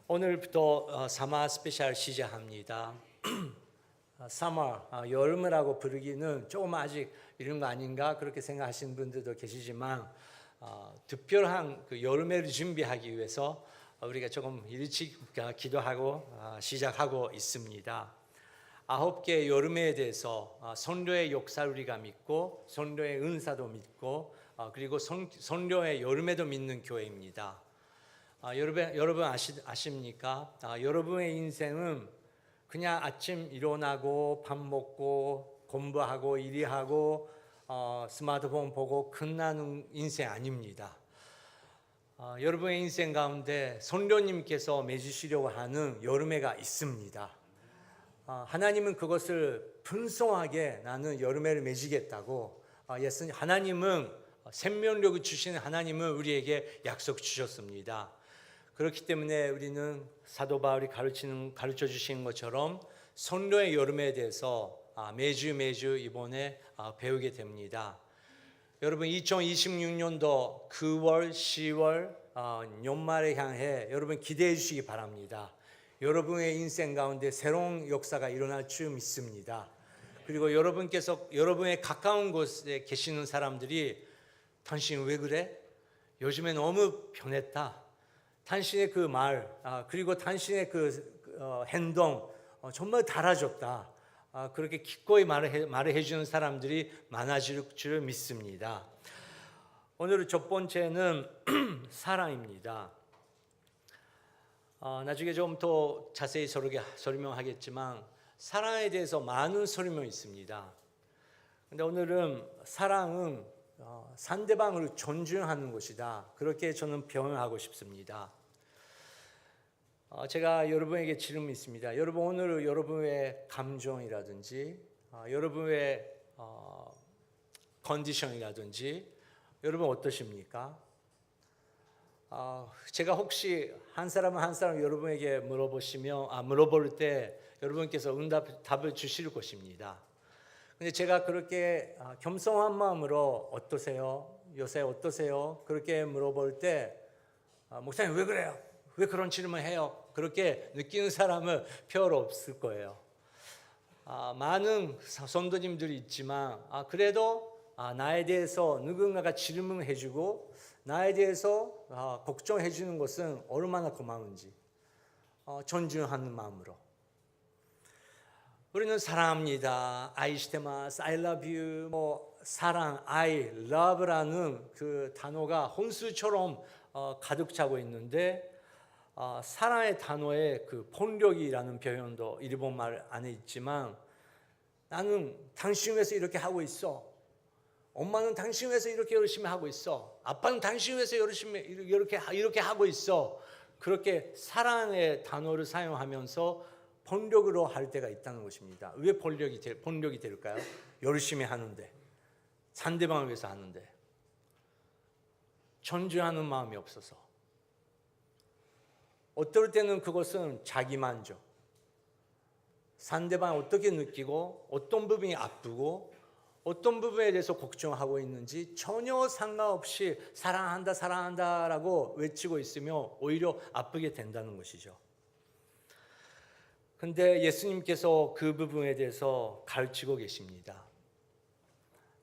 오늘부터 사마 스페셜 시작합니다. 사마, 여름이라고 부르기는 조금 아직 이런 거 아닌가 그렇게 생각하시는 분들도 계시지만 특별한 그 여름을 준비하기 위해서 우리가 조금 일찍 기도하고 시작하고 있습니다. 9개 여름에 대해서 선교의 역사를 우리가 믿고 선교의 은사도 믿고 그리고 선교의 여름에도 믿는 교회입니다. 여러분 아십니까? 여러분의 인생은 그냥 아침 일어나고 밥 먹고 공부하고 일하고 스마트폰 보고 끝나는 인생 아닙니다. 여러분의 인생 가운데 선교님께서 맺으시려고 하는 여름해가 있습니다. 하나님은 그것을 풍성하게 나는 여름해를 맺으겠다고 하나님은 생명력을 주시는 하나님은 우리에게 약속 주셨습니다. 그렇기 때문에 우리는 사도 바울이 가르쳐 주신 것처럼 선교의 여름에 대해서 매주 이번에 배우게 됩니다. 여러분 2026년도 9월, 10월 연말을 향해 여러분 기대해 주시기 바랍니다. 여러분의 인생 가운데 새로운 역사가 일어날 줄 믿습니다. 그리고 여러분의 가까운 곳에 계시는 사람들이 당신 왜 그래? 요즘에 너무 변했다. 당신의 그 말, 그리고 당신의 그 행동 정말 달라졌다. 그렇게 기꺼이 말을 해주는 사람들이 많아질 줄 믿습니다. 오늘 첫 번째는 사랑입니다. 나중에 좀 더 자세히 설명하겠지만 사랑에 대해서 많은 설명이 있습니다. 근데 오늘은 사랑은 상대방을 존중하는 것이다. 그렇게 저는 표현하고 싶습니다. 제가 여러분에게 질문이 있습니다. 여러분 오늘 여러분의 감정이라든지 여러분의 컨디션이라든지 여러분 어떠십니까? 제가 혹시 한 사람 여러분에게 물어볼 때 여러분께서 답을 주실 것입니다. 근데 제가 그렇게 겸손한 마음으로 어떠세요? 요새 어떠세요? 그렇게 물어볼 때 목사님 왜 그래요? 왜 그런 질문을 해요? 그렇게 느끼는 사람은 별로 없을 거예요. 많은 성도님들이 있지만 그래도 나에 대해서 누군가가 질문해 주고 나에 대해서 걱정해 주는 것은 얼마나 고마운지 존중하는 마음으로 우리는 사랑합니다. 아이시테마스, I love you, 사랑, I love라는 그 단어가 혼수처럼 가득 차고 있는데 사랑의 단어에 그 폭력이라는 표현도 일본말 안에 있지만 나는 당신 위해서 이렇게 하고 있어. 엄마는 당신 위해서 이렇게 열심히 하고 있어. 아빠는 당신 위해서 열심히 이렇게 하고 있어. 그렇게 사랑의 단어를 사용하면서 폭력으로 할 때가 있다는 것입니다. 왜 폭력이 될까요? 열심히 하는데 상대방을 위해서 하는데 존중하는 마음이 없어서 어떨 때는 그것은 자기만족 상대방이 어떻게 느끼고 어떤 부분이 아프고 어떤 부분에 대해서 걱정하고 있는지 전혀 상관없이 사랑한다라고 외치고 있으면 오히려 아프게 된다는 것이죠. 근데 예수님께서 그 부분에 대해서 가르치고 계십니다.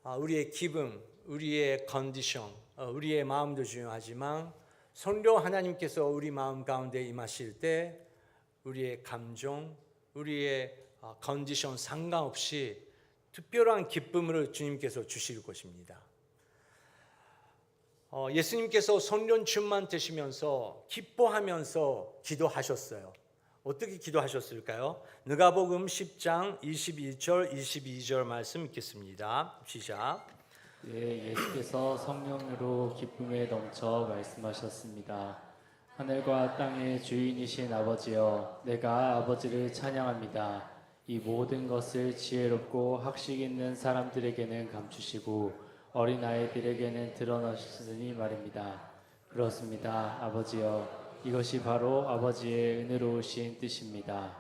우리의 기분, 우리의 컨디션, 우리의 마음도 중요하지만 성령 하나님께서 우리 마음 가운데 임하실 때 우리의 감정, 우리의 컨디션 상관없이 특별한 기쁨을 주님께서 주실 것입니다. 예수님께서 성령 충만 되시면서 기뻐하면서 기도하셨어요. 어떻게 기도하셨을까요? 누가복음 10장 21절 22절 말씀 읽겠습니다. 시작. 예수께서 성령으로 기쁨에 넘쳐 말씀하셨습니다. 하늘과 땅의 주인이신 아버지여, 내가 아버지를 찬양합니다. 이 모든 것을 지혜롭고 학식 있는 사람들에게는 감추시고 어린아이들에게는 드러내셨으니 말입니다. 그렇습니다. 아버지여, 이것이 바로 아버지의 은혜로우신 뜻입니다.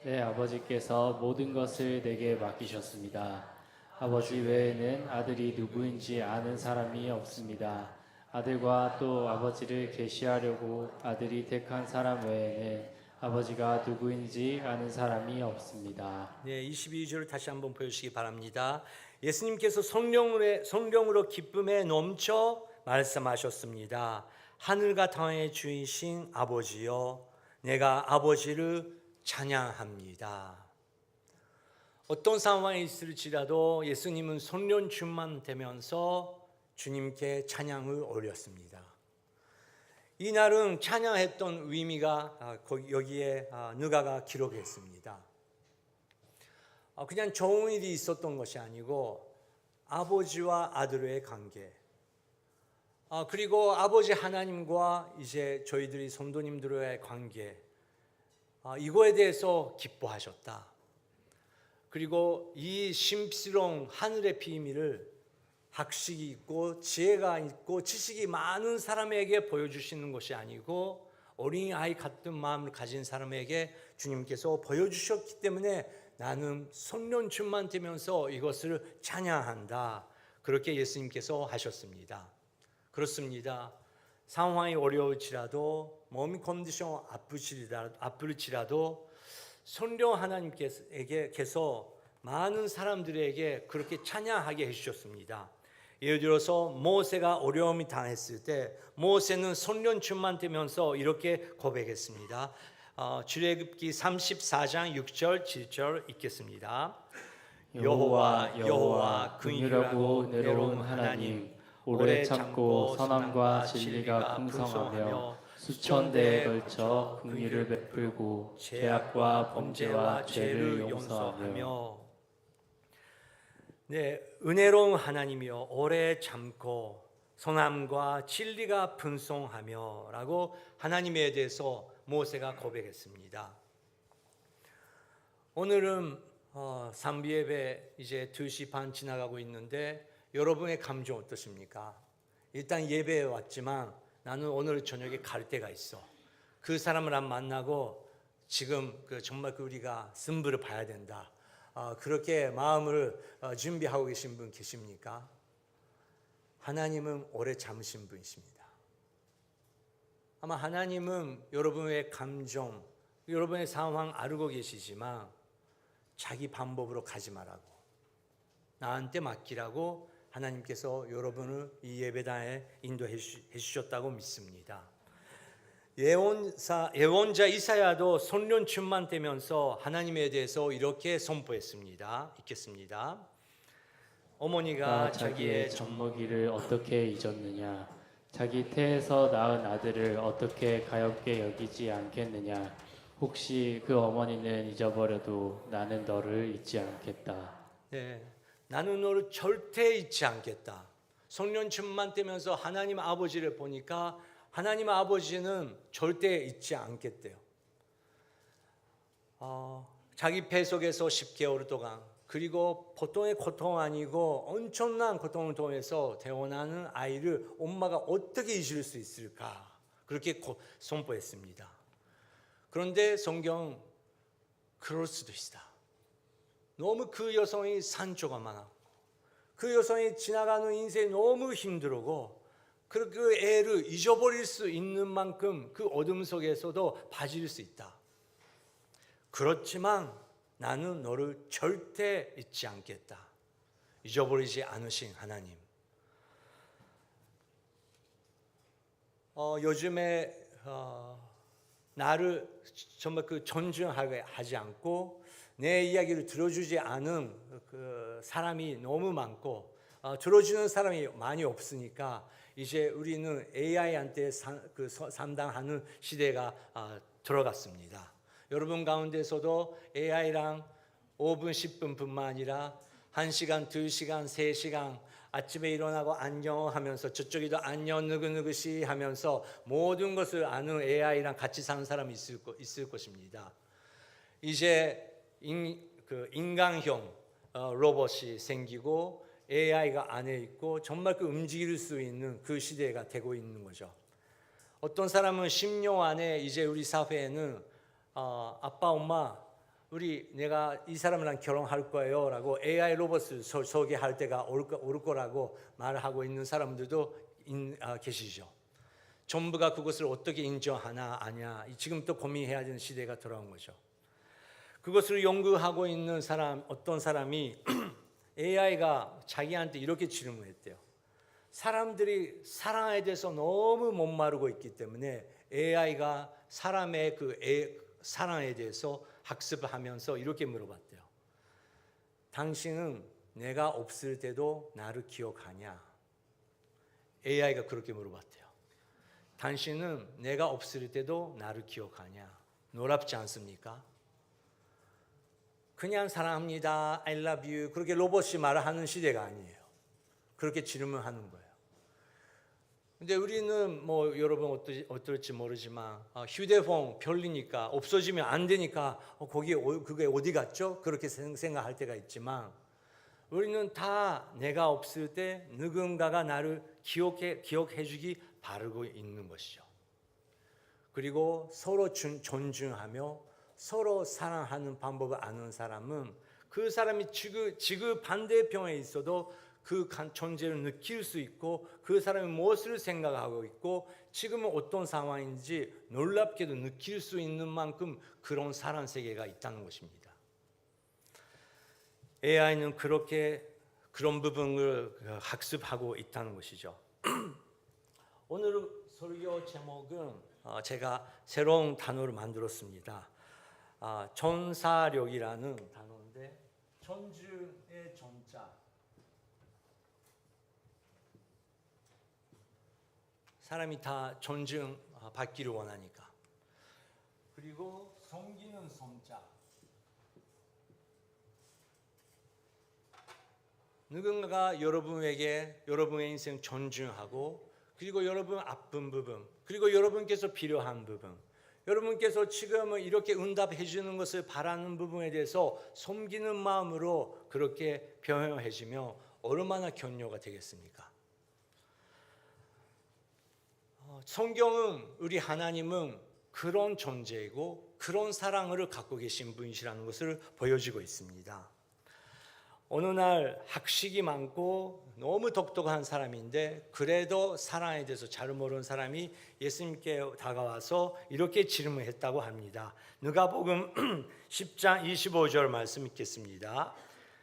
내 아버지께서 모든 것을 내게 맡기셨습니다. 아버지 외에는 아들이 누구인지 아는 사람이 없습니다. 아들과 또 아버지를 계시하려고 아들이 택한 사람 외에는 아버지가 누구인지 아는 사람이 없습니다. 네, 22절을 다시 한번 보여주시기 바랍니다. 예수님께서 성령으로 기쁨에 넘쳐 말씀하셨습니다. 하늘과 땅의 주이신 아버지여, 내가 아버지를 찬양합니다. 어떤 상황에 있을지라도 예수님은 성령 충만되면서 주님께 찬양을 올렸습니다. 이 날은 찬양했던 의미가 여기에 누가가 기록했습니다. 그냥 좋은 일이 있었던 것이 아니고 아버지와 아들의 관계, 그리고 아버지 하나님과 이제 저희들이 성도님들의 관계, 이거에 대해서 기뻐하셨다. 그리고 이 심스러운 하늘의 비밀을 학식이 있고 지혜가 있고 지식이 많은 사람에게 보여주시는 것이 아니고 어린아이 같은 마음을 가진 사람에게 주님께서 보여주셨기 때문에 나는 성령 충만되면서 이것을 찬양한다. 그렇게 예수님께서 하셨습니다. 그렇습니다. 상황이 어려울지라도 몸 컨디션 아플지라도 성령 하나님께서 많은 사람들에게 그렇게 찬양하게 해주셨습니다. 예를 들어서 모세가 어려움이 당했을 때 모세는 성령 충만되면서 이렇게 고백했습니다. 출애굽기 34장 6절 7절 읽겠습니다. 여호와 여호와 긍휼하고 은혜로운 하나님, 오래 참고 선함과 진리가 풍성하며 수천 대에 걸쳐 긍휼을 베풀고 죄악과 범죄와 죄를 용서하며. 네, 은혜로운 하나님이여 오래 참고 선함과 진리가 풍성하며라고 하나님에 대해서 모세가 고백했습니다. 오늘은 삼비 예배 이제 2시 반 지나가고 있는데 여러분의 감정 어떠십니까? 일단 예배에 왔지만 나는 오늘 저녁에 갈 데가 있어. 그 사람을 안 만나고 지금 정말 우리가 승부를 봐야 된다. 그렇게 마음을 준비하고 계신 분 계십니까? 하나님은 오래 참으신 분이십니다. 아마 하나님은 여러분의 감정, 여러분의 상황 알고 계시지만 자기 방법으로 가지 말라고, 나한테 맡기라고 하나님께서 여러분을 이 예배당에 인도해 주셨다고 믿습니다. 예언자 이사야도 성령 충만되면서 하나님에 대해서 이렇게 선포했습니다. 읽겠습니다. 어머니가 자기의 젖먹이를 어떻게 잊었느냐? 자기 태에서 낳은 아들을 어떻게 가엾게 여기지 않겠느냐? 혹시 그 어머니는 잊어버려도 나는 너를 잊지 않겠다. 네, 나는 너를 절대 잊지 않겠다. 성령 충만되면서 하나님 아버지를 보니까 하나님 아버지는 절대 잊지 않겠대요. 자기 배 속에서 10개월 동안, 그리고 보통의 고통 아니고 엄청난 고통을 통해서 태어나는 아이를 엄마가 어떻게 잊을 수 있을까? 그렇게 선포했습니다. 그런데 성경 그럴 수도 있다. 너무 그 여성이 산조가 많았고 그 여성이 지나가는 인생이 너무 힘들고 그 애를 잊어버릴 수 있는 만큼 그 어둠 속에서도 빠질 수 있다. 그렇지만 나는 너를 절대 잊지 않겠다. 잊어버리지 않으신 하나님. 요즘에 나를 정말 존중하게 하지 않고 내 이야기를 들어주지 않은 그 사람이 너무 많고 들어주는 사람이 많이 없으니까 이제 우리는 AI한테 상담하는 시대가 들어갔습니다. 여러분 가운데서도 AI랑 5분, 10분뿐만 아니라 1시간, 2시간, 3시간 아침에 일어나고 안녕 하면서 저쪽에도 안녕 느긋느긋이 하면서 모든 것을 아는 AI랑 같이 사는 사람이 있을 것입니다. 이제 인간형 로봇이 생기고 AI가 안에 있고 정말 움직일 수 있는 그 시대가 되고 있는 거죠. 어떤 사람은 10년 안에 이제 우리 사회에는 아빠, 엄마, 내가 이 사람이랑 결혼할 거예요 라고 AI 로봇을 소개할 때가 올 거라고 말하고 있는 사람들도 계시죠. 정부가 그것을 어떻게 인정하나 아냐, 지금 또 고민해야 되는 시대가 돌아온 거죠. 그것을 연구하고 있는 어떤 사람이 AI가 자기한테 이렇게 질문했대요. 사람들이 사랑에 대해서 너무 목마르고 있기 때문에 AI가 사람의 사랑에 대해서 학습을 하면서 이렇게 물어봤대요. 당신은 내가 없을 때도 나를 기억하냐? AI가 그렇게 물어봤대요. 당신은 내가 없을 때도 나를 기억하냐? 놀랍지 않습니까? 그냥 사랑합니다, I love you, 그렇게 로봇이 말하는 시대가 아니에요. 그렇게 질문하는 거예요. 근데 우리는 뭐 여러분 어떨지 모르지만 휴대폰 별리니까 없어지면 안 되니까 그게 어디 갔죠? 그렇게 생각할 때가 있지만 우리는 다 내가 없을 때 누군가가 나를 기억해 주기 바라고 있는 것이죠. 그리고 서로 존중하며 서로 사랑하는 방법을 아는 사람은 그 사람이 지구 반대편에 있어도 그 존재를 느낄 수 있고 그 사람이 무엇을 생각하고 있고 지금은 어떤 상황인지 놀랍게도 느낄 수 있는 만큼 그런 사랑 세계가 있다는 것입니다. AI는 그런 부분을 학습하고 있다는 것이죠. 오늘 설교 제목은 제가 새로운 단어를 만들었습니다. 전사력이라는 단어인데 존중의 존자, 사람이 다 존중받기를 원하니까. 그리고 섬기는 섬자, 누군가가 여러분의 인생 존중하고 그리고 여러분 아픈 부분 그리고 여러분께서 필요한 부분 여러분께서 지금은 이렇게 응답해 주는 것을 바라는 부분에 대해서 섬기는 마음으로 그렇게 표현해 주면 얼마나 격려가 되겠습니까? 성경은 우리 하나님은 그런 존재이고 그런 사랑을 갖고 계신 분이시라는 것을 보여주고 있습니다. 어느 날 학식이 많고 너무 똑똑한 사람인데 그래도 사랑에 대해서 잘 모르는 사람이 예수님께 다가와서 이렇게 질문했다고 합니다. 누가복음 10장 25절 말씀 읽겠습니다.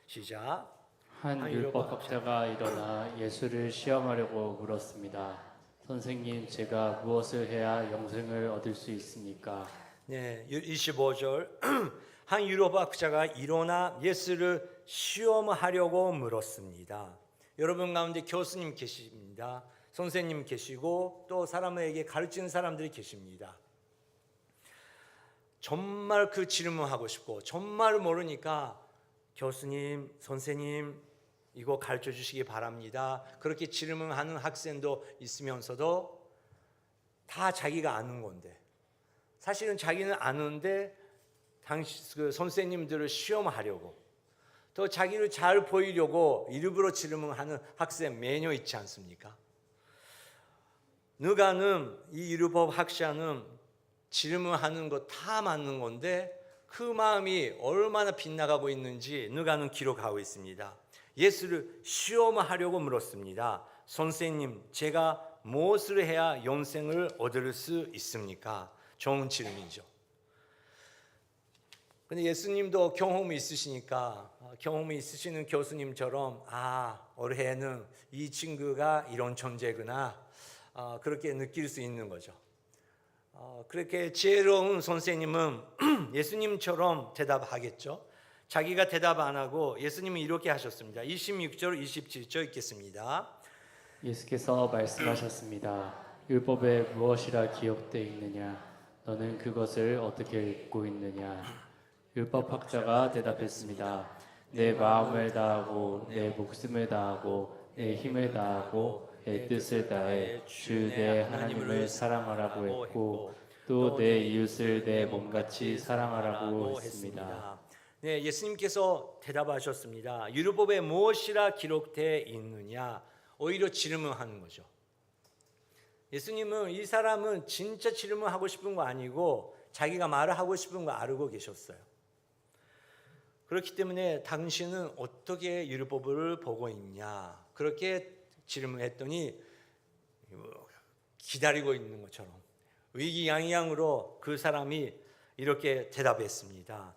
시작. 한 율법학자가 일어나 예수를 시험하려고 물었습니다. 선생님, 제가 무엇을 해야 영생을 얻을 수 있습니까? 네, 25절. 한 율법학자가 일어나 예수를 시험하려고 물었습니다. 여러분 가운데 교수님 계십니다. 선생님 계시고 또 사람에게 가르치는 사람들이 계십니다. 정말 그 질문하고 싶고 정말 모르니까 교수님, 선생님 이거 가르쳐 주시기 바랍니다. 그렇게 질문하는 학생도 있으면서도 다 자기가 아는 건데 사실은 자기는 아는데 그 선생님들을 시험하려고 또 자기를 잘 보이려고 일부러 질문하는 학생 매년 있지 않습니까? 누가는 이 율법 학자는 질문하는 거 다 맞는 건데 그 마음이 얼마나 빗나가고 있는지 누가는 기록하고 있습니다. 예수를 시험하려고 물었습니다. 선생님, 제가 무엇을 해야 영생을 얻을 수 있습니까? 좋은 질문이죠. 근데 예수님도 경험이 있으시니까 경험이 있으시는 교수님처럼 올해는 이 친구가 이런 존재구나 그렇게 느낄 수 있는 거죠. 그렇게 지혜로운 선생님은 예수님처럼 대답하겠죠. 자기가 대답 안 하고 예수님은 이렇게 하셨습니다. 26절 27절 읽겠습니다. 예수께서 말씀하셨습니다. 율법에 무엇이라 기록되어 있느냐? 너는 그것을 어떻게 읽고 있느냐? 율법학자가 대답했습니다. 내 마음을 다하고 내 목숨을 다하고 내 힘을 다하고 내 뜻을 다해 주 내 하나님을 사랑하라고 했고 또 내 이웃을 내 몸같이 사랑하라고 했습니다. 네, 예수님께서 대답하셨습니다. 율법에 무엇이라 기록되어 있느냐? 오히려 질문하는 거죠. 예수님은 이 사람은 진짜 질문하고 싶은 거 아니고 자기가 말을 하고 싶은 거 알고 계셨어요. 그렇기 때문에 당신은 어떻게 율법을 보고 있냐? 그렇게 질문했더니 기다리고 있는 것처럼 의기양양으로 그 사람이 이렇게 대답했습니다.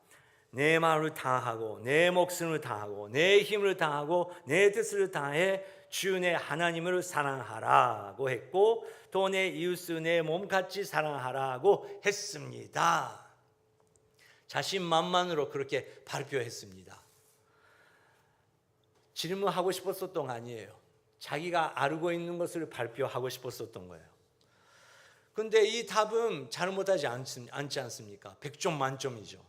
내 마음을 다하고 내 목숨을 다하고 내 힘을 다하고 내 뜻을 다해 주 내 하나님을 사랑하라고 했고 또 내 이웃을 내 몸같이 사랑하라고 했습니다. 자신만만으로 그렇게 발표했습니다. 질문하고 싶었었던 거 아니에요. 자기가 알고 있는 것을 발표하고 싶었었던 거예요. 근데 이 답은 잘못하지 않지 않습니까? 100점 만점이죠.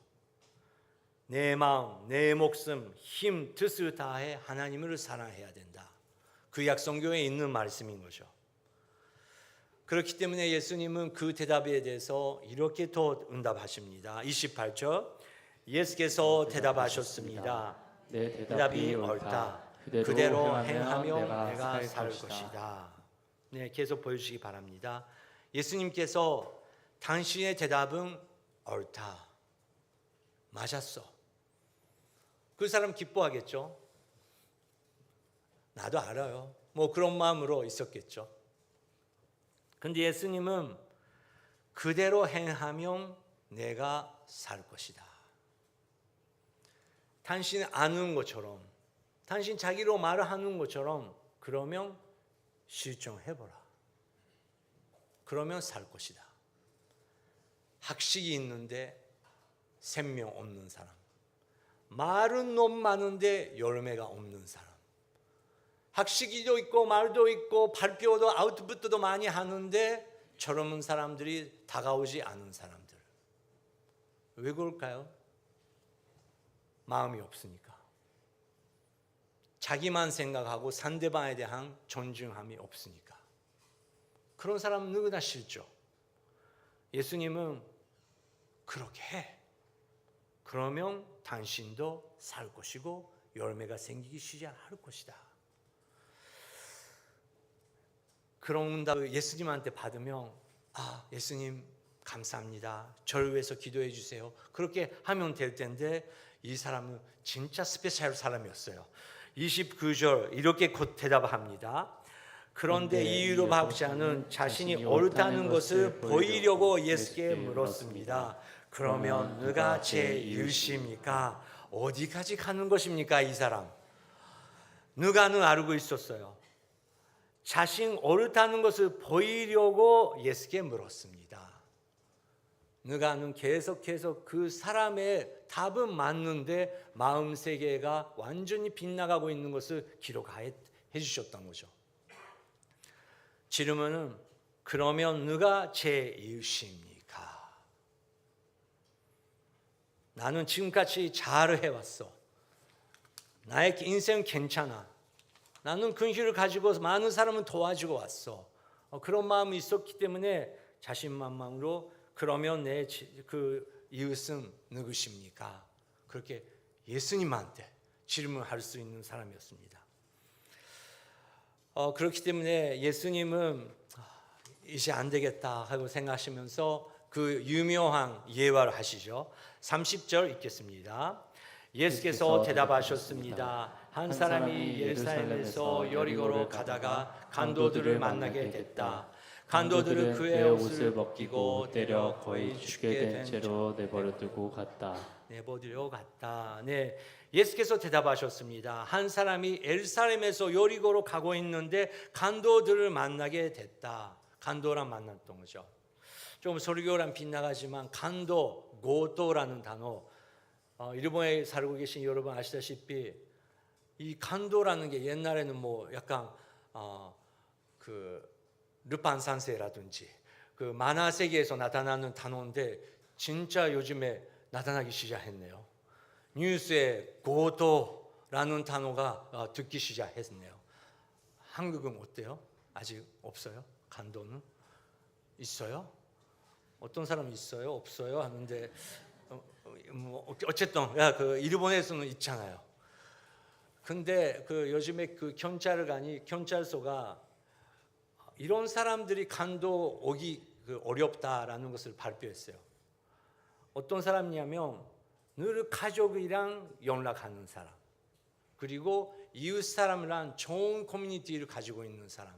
내 마음, 내 목숨, 힘, 뜻을 다해 하나님을 사랑해야 된다. 그 약성교에 있는 말씀인 거죠. 그렇기 때문에 예수님은 그 대답에 대해서 이렇게 또 응답하십니다. 28절 예수께서 대답하셨습니다. 내 대답이 옳다. 그대로 행하면 내가 살 것이다. 네, 계속 보여주시기 바랍니다. 예수님께서 당신의 대답은 옳다. 맞았어. 그 사람 기뻐하겠죠. 나도 알아요. 뭐 그런 마음으로 있었겠죠. 근데 예수님은 그대로 행하면 내가 살 것이다. 당신 아는 것처럼, 당신 자기로 말을 하는 것처럼 그러면 실종해보라. 그러면 살 것이다. 학식이 있는데 생명 없는 사람, 말은 너무 많은데 열매가 없는 사람, 학식이도 있고 말도 있고 발표도 아웃풋도 많이 하는데 저런 사람들이 다가오지 않은 사람들. 왜 그럴까요? 마음이 없으니까. 자기만 생각하고 상대방에 대한 존중함이 없으니까. 그런 사람은 누구나 싫죠. 예수님은 그렇게 해. 그러면 당신도 살 것이고 열매가 생기기 시작할 것이다. 그런 응답을 예수님한테 받으면 예수님 감사합니다. 저를 위해서 기도해 주세요. 그렇게 하면 될 텐데 이 사람은 진짜 스페셜 사람이었어요. 29절 이렇게 곧 대답합니다. 그런데 이유로 밥자는 자신이 옳다는 것을 보이려고 예수께 물었습니다. 그러면 누가 제 이웃입니까? 어디까지 가는 것입니까? 이 사람 누가는 알고 있었어요. 자신 옳다는 것을 보이려고 예수께 물었습니다. 누가는 계속해서 그 사람의 답은 맞는데 마음 세계가 완전히 빗나가고 있는 것을 기록해 주셨던 거죠. 질문은 그러면 누가 제 이웃입니까? 나는 지금까지 잘 해왔어. 나의 인생 괜찮아. 나는 근실을 가지고 많은 사람을 도와주고 왔어. 그런 마음이 있었기 때문에 자신만만으로 그러면 내 그 이웃은 누구십니까? 그렇게 예수님한테 질문할 수 있는 사람이었습니다. 그렇기 때문에 예수님은 이제 안 되겠다 하고 생각하시면서 그 유명한 예화를 하시죠. 30절 읽겠습니다. 예수께서 대답하셨습니다. 한 사람이 예루살렘에서 여리고로 가다가 간도들을 만나게 됐다. 간도들은 그의 옷을 벗기고 때려 거의 죽게 된 채로 내버려두고 갔다. 네, 예수께서 대답하셨습니다. 한 사람이 예루살렘에서 여리고로 가고 있는데 간도들을 만나게 됐다. 간도랑 만났던 거죠. 좀 설교랑 빗나가지만 간도, 고도라는 단어, 일본에 살고 계신 여러분 아시다시피 이 간도라는 게 옛날에는 뭐 약간 그 르판 산세라든지 그 만화 세계에서 나타나는 단어인데 진짜 요즘에 나타나기 시작했네요. 뉴스에 고도라는 단어가 듣기 시작했네요. 한국은 어때요? 아직 없어요? 간도는 있어요? 어떤 사람이 있어요? 없어요? 하는데 어쨌든 그 일본에서는 있잖아요. 근데 그 요즘에 그 경찰서가 이런 사람들이 간도 오기 어렵다라는 것을 발표했어요. 어떤 사람이냐면 늘 가족이랑 연락하는 사람, 그리고 이웃 사람이랑 좋은 커뮤니티를 가지고 있는 사람,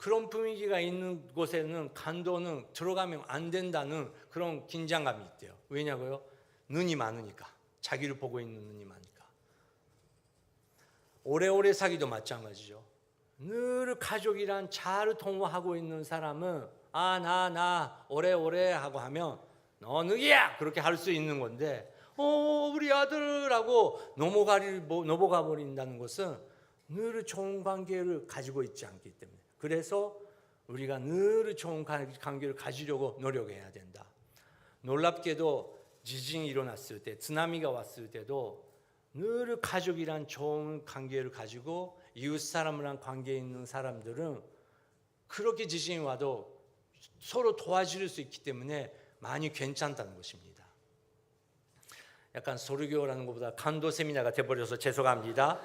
그런 분위기가 있는 곳에는 간도는 들어가면 안 된다는 그런 긴장감이 있대요. 왜냐고요? 눈이 많으니까. 자기를 보고 있는 눈이 많으니까. 오래오래 사귀도 마찬가지죠. 늘 가족이란 잘 통화하고 있는 사람은 나 오래오래 하고 하면 너 누구야? 그렇게 할 수 있는 건데 우리 아들하고 넘어가 버린다는 것은 늘 좋은 관계를 가지고 있지 않기 때문에, 그래서 우리가 늘 좋은 관계를 가지려고 노력해야 된다. 놀랍게도 지진이 일어났을 때, 쓰나미가 왔을 때도 늘 가족이란 좋은 관계를 가지고 이웃 사람이란 관계에 있는 사람들은 그렇게 지진이 와도 서로 도와줄 수 있기 때문에 많이 괜찮다는 것입니다. 약간 소르교라는 것보다 간도 세미나가 돼버려서 죄송합니다.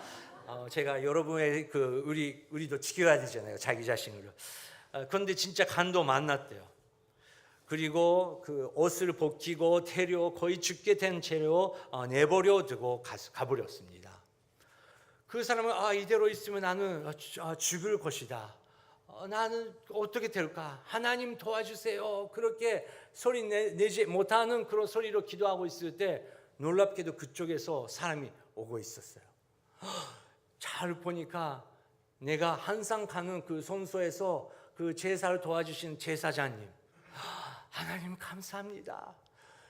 제가 여러분의 우리도 지켜야 되잖아요, 자기 자신을. 그런데 진짜 간도 만났대요. 그리고 그 옷을 벗기고 태려 거의 죽게 된 채로 내버려 두고 가버렸습니다. 그 사람은 이대로 있으면 나는 죽을 것이다. 나는 어떻게 될까? 하나님 도와주세요. 그렇게 소리 내지 못하는 그런 소리로 기도하고 있을 때 놀랍게도 그쪽에서 사람이 오고 있었어요. 잘 보니까 내가 항상 가는 그 성소에서 그 제사를 도와주신 제사장님, 하나님 감사합니다.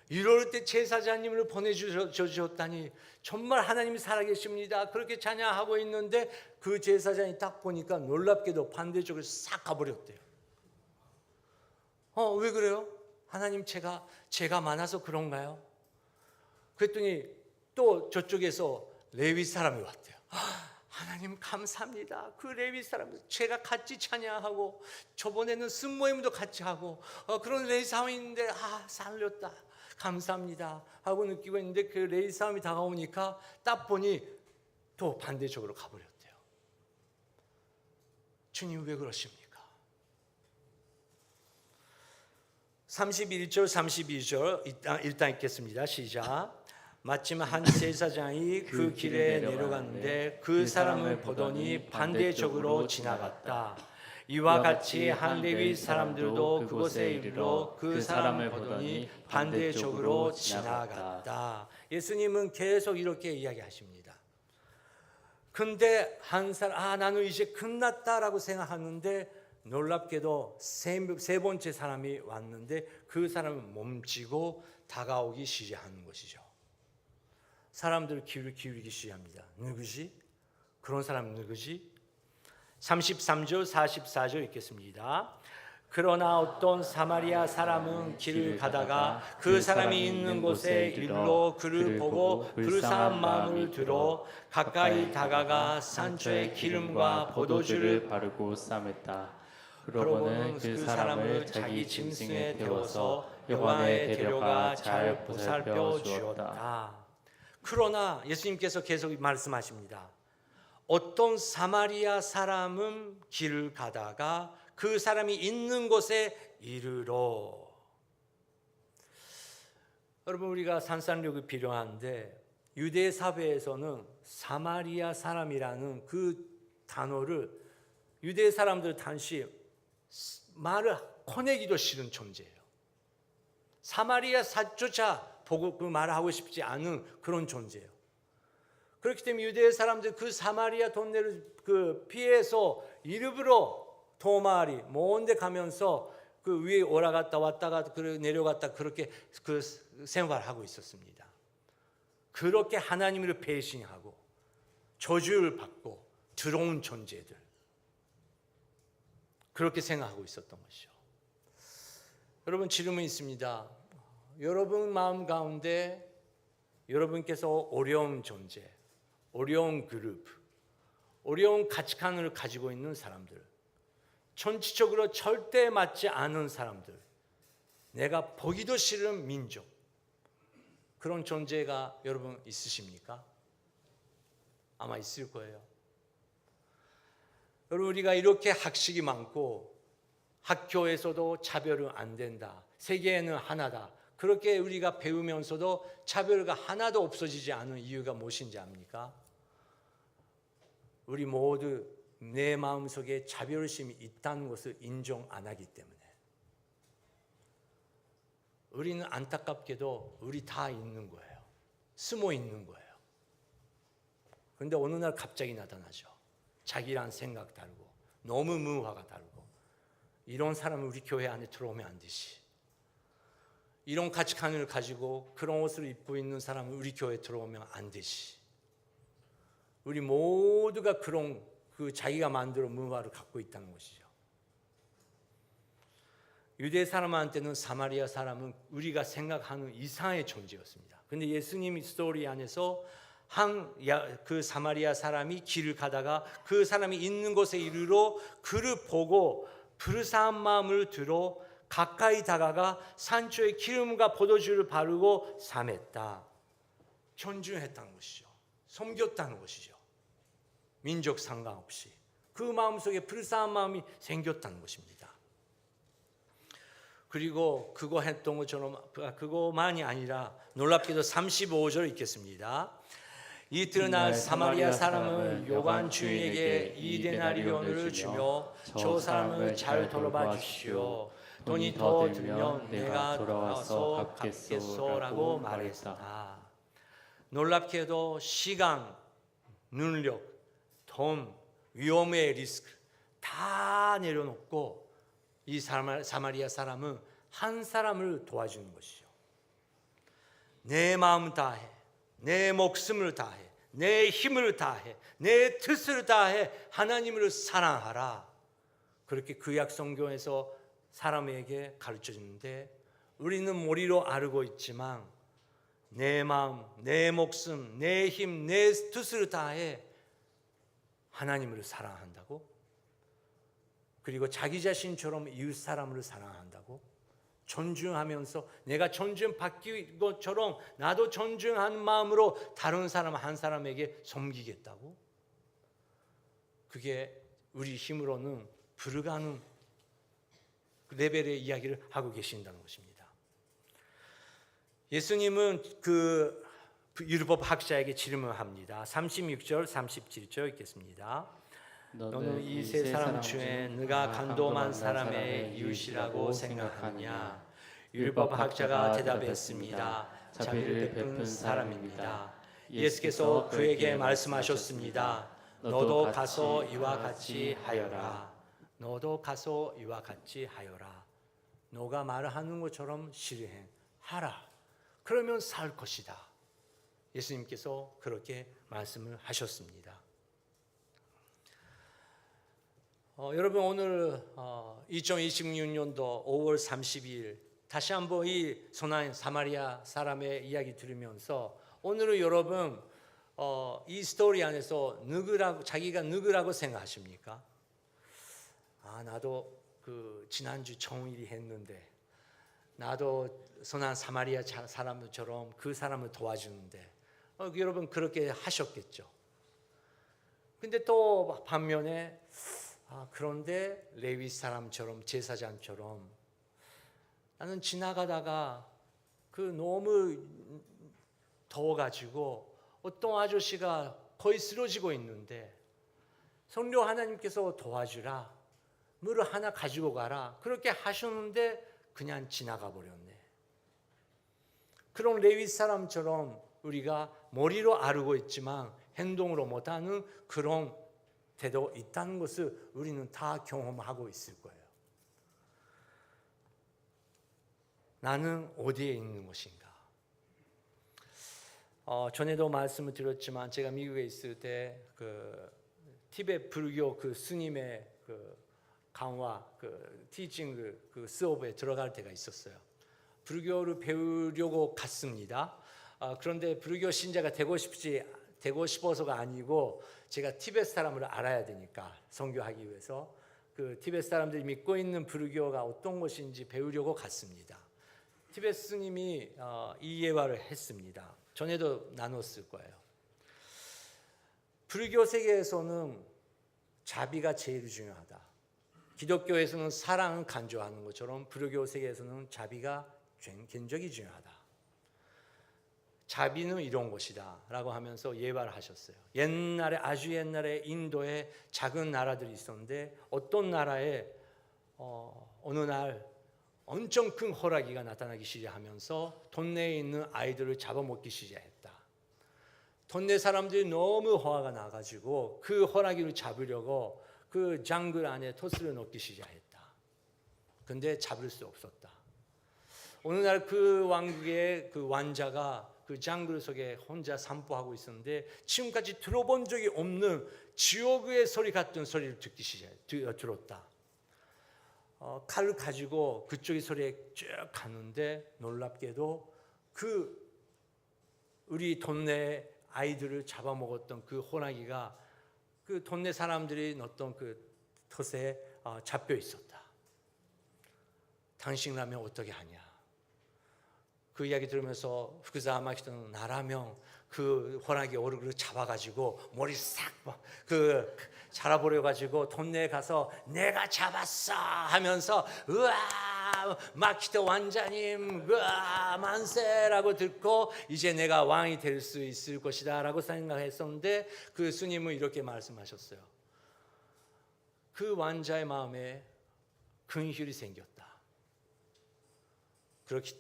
이럴 때 제사장님을 보내주셨다니 정말 하나님이 살아계십니다. 그렇게 찬양하고 있는데 그 제사장이 딱 보니까 놀랍게도 반대쪽으로 싹 가버렸대요. 왜 그래요? 하나님 제가 많아서 그런가요? 그랬더니 또 저쪽에서 레위 사람이 왔대요. 하나님 감사합니다. 그 레위 사람 제가 같이 찬양하고 저번에는 순모임도 같이 하고 그런 레위 사람이 있는데 살렸다. 감사합니다 하고 느끼고 있는데 그 레위 사람이 다가오니까 딱 보니 또 반대쪽으로 가버렸대요. 주님 왜 그러십니까? 31절 32절 일단 읽겠습니다. 시작. 마침 한 제사장이 그 길에 내려갔는데 그 사람을 보더니 반대쪽으로 지나갔다. 이와 같이 한 레위 사람들도 그곳에 이르러 그 사람을 보더니 반대쪽으로 지나갔다. 예수님은 계속 이렇게 이야기하십니다. 근데 한 사람 나는 이제 끝났다라고 생각하는데 놀랍게도 세 번째 사람이 왔는데 그 사람은 멈추고 다가오기 시작하는 것이죠. 사람들 귀를 기울이기 시작합니다. 누구지? 그런 사람 누구지? 33절 44절 읽겠습니다. 그러나 어떤 사마리아 사람은 길을 가다가 그 사람이 있는 곳에 이르러 그를 보고 불쌍한 마음을 들어 가까이 다가가 산초에 기름과 포도주를 바르고 싸맸다. 그러고는 그 사람을 자기 짐승에 태워서 요한에 데려가 잘 보살펴 주었다. 그러나 예수님께서 계속 말씀하십니다. 어떤 사마리아 사람은 길을 가다가 그 사람이 있는 곳에 이르러. 여러분, 우리가 산산력이 필요한데 유대 사회에서는 사마리아 사람이라는 그 단어를 유대 사람들 당시 말을 꺼내기도 싫은 존재예요. 사마리아 사조차 보고 그 말을 하고 싶지 않은 그런 존재예요. 그렇기 때문에 유대 사람들 그 사마리아 동네를 피해서 일부러 도마리 먼 데 가면서 그 위에 올라갔다 왔다가 내려갔다 그렇게 그 생활을 하고 있었습니다. 그렇게 하나님을 배신하고 저주를 받고 들어온 존재들, 그렇게 생각하고 있었던 것이죠. 여러분, 질문이 있습니다. 여러분 마음 가운데 여러분께서 어려운 존재, 어려운 그룹, 어려운 가치관을 가지고 있는 사람들, 전체적으로 절대 맞지 않은 사람들, 내가 보기도 싫은 민족, 그런 존재가 여러분 있으십니까? 아마 있을 거예요. 여러분, 우리가 이렇게 학식이 많고 학교에서도 차별은 안 된다, 세계에는 하나다, 그렇게 우리가 배우면서도 차별가 하나도 없어지지 않은 이유가 무엇인지 압니까? 우리 모두 내 마음속에 자별심이 있다는 것을 인정 안 하기 때문에 우리는 안타깝게도 우리 다 있는 거예요. 숨어 있는 거예요. 그런데 어느 날 갑자기 나타나죠. 자기랑 생각 다르고 너무 문화가 다르고 이런 사람은 우리 교회 안에 들어오면 안 되지. 이런 가치관을 가지고 그런 옷을 입고 있는 사람은 우리 교회에 들어오면 안 되지. 우리 모두가 그런 자기가 만들어 문화를 갖고 있다는 것이죠. 유대 사람한테는 사마리아 사람은 우리가 생각하는 이상의 존재였습니다. 그런데 예수님 스토리 안에서 그 사마리아 사람이 길을 가다가 그 사람이 있는 곳에 이르러 그를 보고 불쌍한 마음을 들어 가까이 다가가 산초에 기름과 포도주를 바르고 삼했다. 존중했다는 것이죠. 섬겼다는 것이죠. 민족 상관없이 그 마음속에 불쌍한 마음이 생겼다는 것입니다. 그리고 그거 했던 것처럼 그거만이 아니라 놀랍게도 35절 읽겠습니다. 이튿날 사마리아 사람은 요관 주인에게 2데나리온을 주며 저 사람을 잘 돌봐 주시오. 돈이 더 들면 내가 돌아와서 갚겠소라고 말했다. 놀랍게도 시간, 능력, 돈, 위험의 리스크 다 내려놓고 이 사마리아 사람은 한 사람을 도와주는 것이죠. 내 마음 다해, 내 목숨을 다해, 내 힘을 다해, 내 뜻을 다해 하나님을 사랑하라. 그렇게 구약 성경에서 사람에게 가르쳐 주는데 우리는 머리로 알고 있지만 내 마음, 내 목숨, 내 힘, 내 뜻을 다해 하나님을 사랑한다고? 그리고 자기 자신처럼 이웃 사람을 사랑한다고? 존중하면서 내가 존중받기 것처럼 나도 존중하는 마음으로 다른 사람 한 사람에게 섬기겠다고? 그게 우리 힘으로는 불가능한 레벨의 이야기를 하고 계신다는 것입니다. 예수님은 그 율법 학자에게 질문합니다. 36절, 37절 읽겠습니다. 너는 이 세 사람 중에 네가 간도만 사람의 이웃이라고 생각하느냐? 율법 학자가 대답했습니다. 자비를 베푼 사람입니다. 예수께서 그에게 말씀하셨습니다. 너도 가서 이와 같이 하여라. 너도 가서 이와 같이 하여라. 너가 말하는 것처럼 실행하라. 그러면 살 것이다. 예수님께서 그렇게 말씀을 하셨습니다. 여러분 오늘 2026년도 5월 30일 다시 한번 이 선한 사마리아 사람의 이야기 들으면서 오늘은 여러분 이 스토리 안에서 자기가 누구라고 생각하십니까? 나도 그 지난주 정일이 했는데 나도 선한 사마리아 사람처럼 그 사람을 도와주는데 여러분 그렇게 하셨겠죠. 근데 또 반면에 그런데 레위 사람처럼 제사장처럼 나는 지나가다가 너무 더워가지고 어떤 아저씨가 거의 쓰러지고 있는데 성령 하나님께서 도와주라, 물을 하나 가지고 가라 그렇게 하셨는데 그냥 지나가 버렸네. 그런 레위 사람처럼 우리가 머리로 알고 있지만 행동으로 못하는 그런 태도 있다는 것을 우리는 다 경험하고 있을 거예요. 나는 어디에 있는 것인가? 전에도 말씀을 드렸지만 제가 미국에 있을 때 티베트 불교 스님의 강화 티칭 수업에 들어갈 때가 있었어요. 불교를 배우려고 갔습니다. 그런데 불교 신자가 되고 싶어서가 아니고 제가 티베트 사람을 알아야 되니까 선교하기 위해서 티베트 사람들이 믿고 있는 불교가 어떤 것인지 배우려고 갔습니다. 티베트 스님이 이 예화를 했습니다. 전에도 나눴을 거예요. 불교 세계에서는 자비가 제일 중요하다. 기독교에서는 사랑을 강조하는 것처럼 불교 세계에서는 자비가 굉장히 중요하다. 자비는 이런 것이다 라고 하면서 예발을 하셨어요. 옛날에, 아주 옛날에 인도에 작은 나라들이 있었는데 어떤 나라에 어느 날 엄청 큰 호랑이가 나타나기 시작하면서 동네에 있는 아이들을 잡아먹기 시작했다. 동네 사람들이 너무 화가 나가지고 그 호랑이를 잡으려고 그 장글 안에 토스를 넣기 시작했다. 근데 잡을 수 없었다. 어느 날 그 왕국의 그 왕자가 그 장글 속에 혼자 산보하고 있었는데 지금까지 들어본 적이 없는 지옥의 소리 같은 소리를 들었다. 칼을 가지고 그쪽의 소리에 쭉 가는데 놀랍게도 그 우리 동네 아이들을 잡아먹었던 그 호랑이가 그 동네 사람들이 넣었던 그 덫에 잡혀 있었다. 당신이라면 어떻게 하냐? 그 이야기 들으면서 후크사마키는 나라면 그 호랑이 얼굴을 잡아가지고 머리 싹 자라버려가지고 동네에 가서 내가 잡았어 하면서 으아 마키토 왕자님 으아 만세라고 듣고 이제 내가 왕이 될 수 있을 것이다 라고 생각했었는데 그 스님은 이렇게 말씀하셨어요. 그 왕자의 마음에 근휼이 생겼다.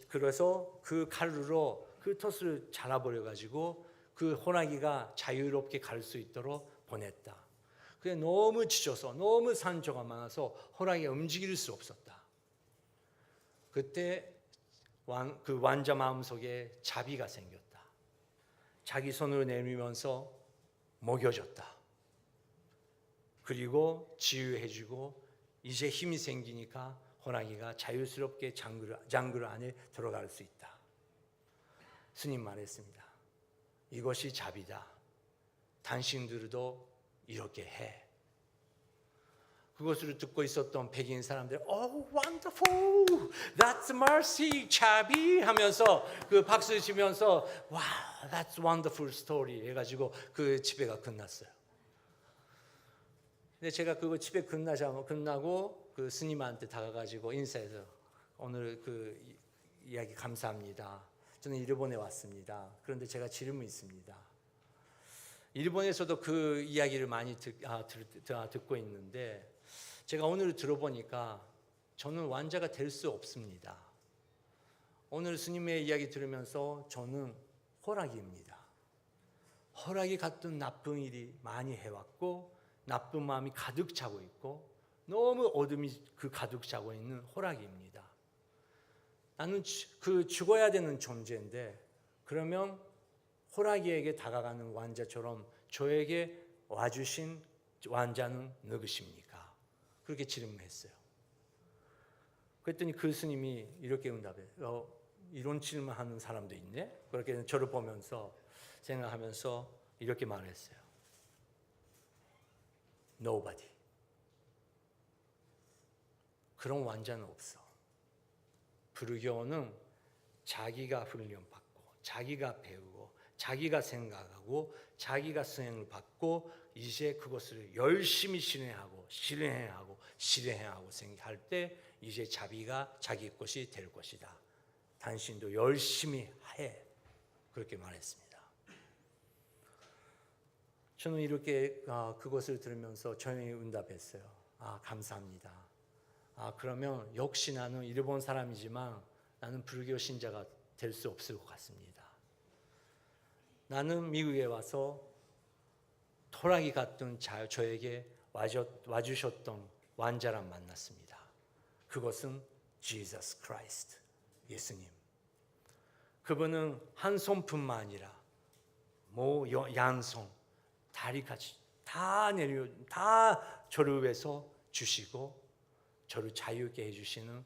그래서 그 칼로 그 덫을 잘라버려가지고 그 호랑이가 자유롭게 갈 수 있도록 보냈다. 그게 너무 지쳐서 너무 상처가 많아서 호랑이가 움직일 수 없었다. 그때 그 왕자 마음속에 자비가 생겼다. 자기 손으로 내밀면서 먹여줬다. 그리고 치유해주고 이제 힘이 생기니까 호랑이가 자유스럽게 장글 안에 들어갈 수 있다. 스님 말했습니다. 이것이 자비다. 당신들도 이렇게 해. 그것을 듣고 있었던 백인 사람들, Oh, wonderful, that's mercy, 자비 하면서 그 박수 치면서 Wow, that's wonderful story 해가지고 그 집회가 끝났어요. 근데 제가 그거 집회 끝나고 그 스님한테 다가가지고 인사해서 오늘 그 이야기 감사합니다. 저는 일본에 왔습니다. 그런데 제가 질문이 있습니다. 일본에서도 그 이야기를 많이 듣고 있는데 제가 오늘 들어보니까 저는 왕자가 될 수 없습니다. 오늘 스님의 이야기 들으면서 저는 호랑이입니다. 호랑이 같은 나쁜 일이 많이 해왔고 나쁜 마음이 가득 차고 있고 너무 어둠이 가득 차고 있는 호랑이입니다. 나는 죽어야 되는 존재인데 그러면 호랑이에게 다가가는 왕자처럼 저에게 와주신 왕자는 누구십니까? 그렇게 질문했어요. 그랬더니 그 스님이 이렇게 응답해요. 이런 질문하는 사람도 있네? 그렇게 저를 보면서 생각하면서 이렇게 말했어요. Nobody. 그런 왕자는 없어. 불교는 자기가 훈련받고 자기가 배우고 자기가 생각하고 자기가 수행을 받고 이제 그것을 열심히 실행하고 생각할 때 이제 자비가 자기 것이 될 것이다. 당신도 열심히 해. 그렇게 말했습니다. 저는 이렇게 그것을 들으면서 조용히 응답했어요. 감사합니다. 그러면 역시 나는 일본 사람이지만 나는 불교 신자가 될 수 없을 것 같습니다. 나는 미국에 와서 호랑이 같은 저에게 와주셨던 왕자랑 만났습니다. 그것은 Jesus Christ, 예수님. 그분은 한 손뿐만 아니라 양손, 다리까지 다 저를 위해서 주시고 저를 자유롭게 해주시는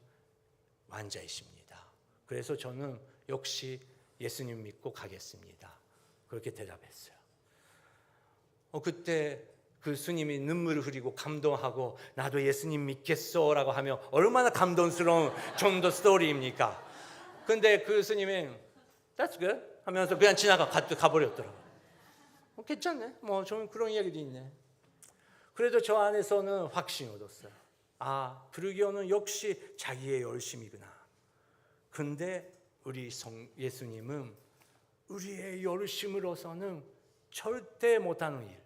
왕자이십니다. 그래서 저는 역시 예수님 믿고 가겠습니다. 그렇게 대답했어요. 그때 그 스님이 눈물을 흘리고 감동하고 나도 예수님 믿겠소라고 하며 얼마나 감동스러운 전도 스토리입니까? 근데 그 스님이 That's good 하면서 그냥 가버렸더라고요. 괜찮네. 저는 그런 이야기도 있네. 그래도 저 안에서는 확신이 얻었어요. 불교는 역시 자기의 열심이구나. 근데 우리 예수님은 우리의 열심으로서는 절대 못하는 일.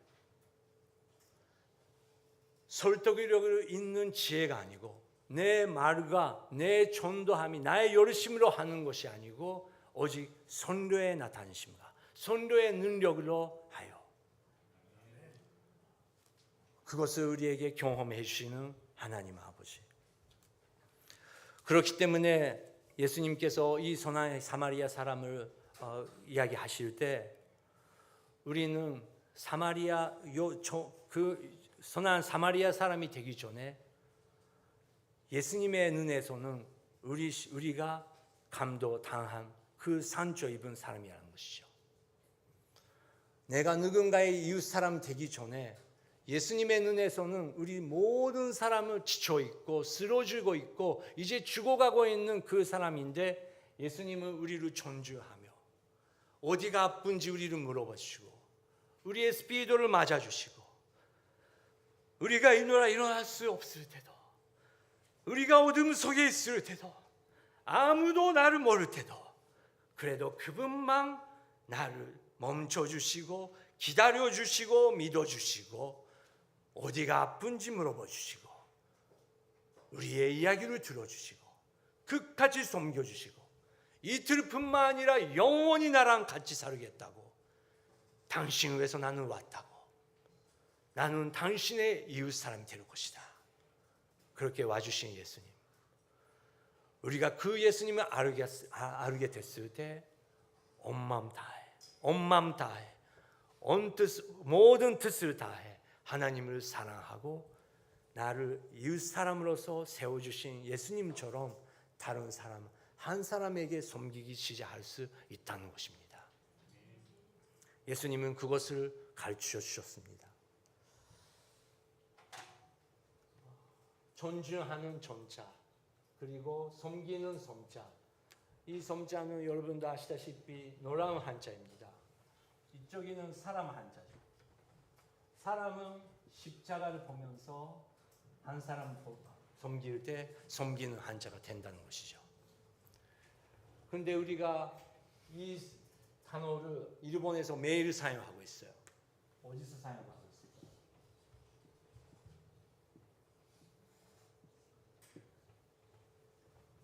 설득력을 있는 지혜가 아니고 내 말과 내 전도함이 나의 열심으로 하는 것이 아니고 오직 성령의 나타내심과 성령의 능력으로 하여 그것을 우리에게 경험해 주시는 하나님 아버지. 그렇기 때문에 예수님께서 이 선한 사마리아 사람을 이야기하실 때 우리는 그 선한 사마리아 사람이 되기 전에 예수님의 눈에서는 우리가 감도당한 그 상처 입은 사람이라는 것이죠. 내가 누군가의 이웃 사람 되기 전에 예수님의 눈에서는 우리 모든 사람을 지쳐 있고 쓰러지고 있고 이제 죽어가고 있는 그 사람인데 예수님은 우리를 존중하며 어디가 아픈지 우리를 물어보시고 우리의 스피드를 맞아주시고 우리가 일어날 수 없을 때도 우리가 어둠 속에 있을 때도 아무도 나를 모를 때도 그래도 그분만 나를 멈춰주시고 기다려주시고 믿어주시고 어디가 아픈지 물어봐주시고 우리의 이야기를 들어주시고 끝까지 섬겨주시고 이틀뿐만 아니라 영원히 나랑 같이 살겠다고 당신을 위해서 나는 왔다고 나는 당신의 이웃 사람이 될 것이다. 그렇게 와주신 예수님. 우리가 그 예수님을 알게 됐을 때 온 마음 다해 모든 뜻을 다해 하나님을 사랑하고 나를 이웃 사람으로서 세워주신 예수님처럼 다른 사람 한 사람에게 섬기기 시작할 수 있다는 것입니다. 예수님은 그것을 가르쳐 주셨습니다. 존중하는 존자 그리고 섬기는 섬자. 이 섬자는 여러분도 아시다시피 노란 한자입니다. 이쪽에는 사람 한자죠. 사람은 십자가를 보면서 한 사람 섬길 때 섬기는 한자가 된다는 것이죠. 그런데 우리가 이 단어를 일본에서 매일 사용하고 있어요. 어디서 사용하고 있어요?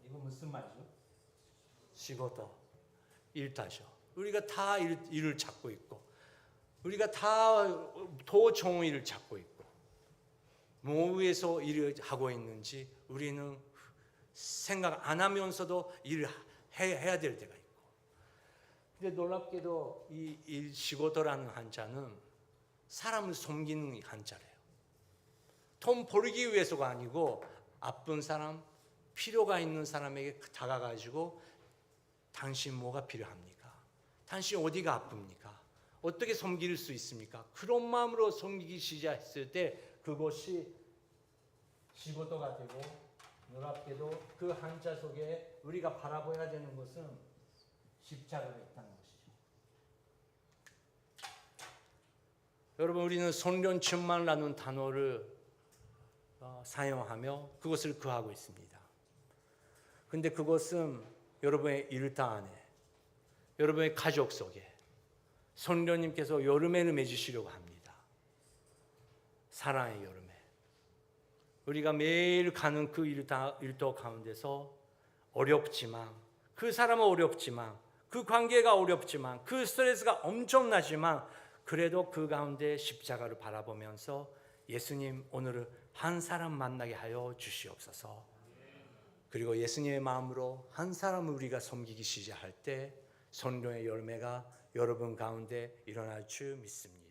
이거 무슨 말이죠? 시고도, 일타죠. 우리가 다 일을 찾고 있고 우리가 다 더 좋은 일을 찾고 있고 뭐 위해서 일을 하고 있는지 우리는 생각 안 하면서도 일을 해야 될 때가 있고 근데 놀랍게도 이 시고도라는 한자는 사람을 섬기는 한자래요. 돈 벌기 위해서가 아니고 아픈 사람 필요가 있는 사람에게 다가가지고 당신 뭐가 필요합니까? 당신 어디가 아픕니까? 어떻게 섬길 수 있습니까? 그런 마음으로 섬기기 시작했을 때 그것이 시고도가 되고 놀랍게도 그 한자 속에 우리가 바라봐야 되는 것은 십자가가 있다는 것이죠. 여러분 우리는 성령충만이라는 단어를 사용하며 그것을 구하고 있습니다. 근데 그것은 여러분의 일터 안에 여러분의 가족 속에 성령님께서 여름에를 맺으시려고 합니다. 사랑의 여름에 우리가 매일 가는 그 일터 가운데서 어렵지만 그 사람은 어렵지만 그 관계가 어렵지만 그 스트레스가 엄청나지만 그래도 그 가운데 십자가를 바라보면서 예수님 오늘은 한 사람 만나게 하여 주시옵소서. 그리고 예수님의 마음으로 한 사람을 우리가 섬기기 시작할 때 성령의 열매가 여러분 가운데 일어날 줄 믿습니다.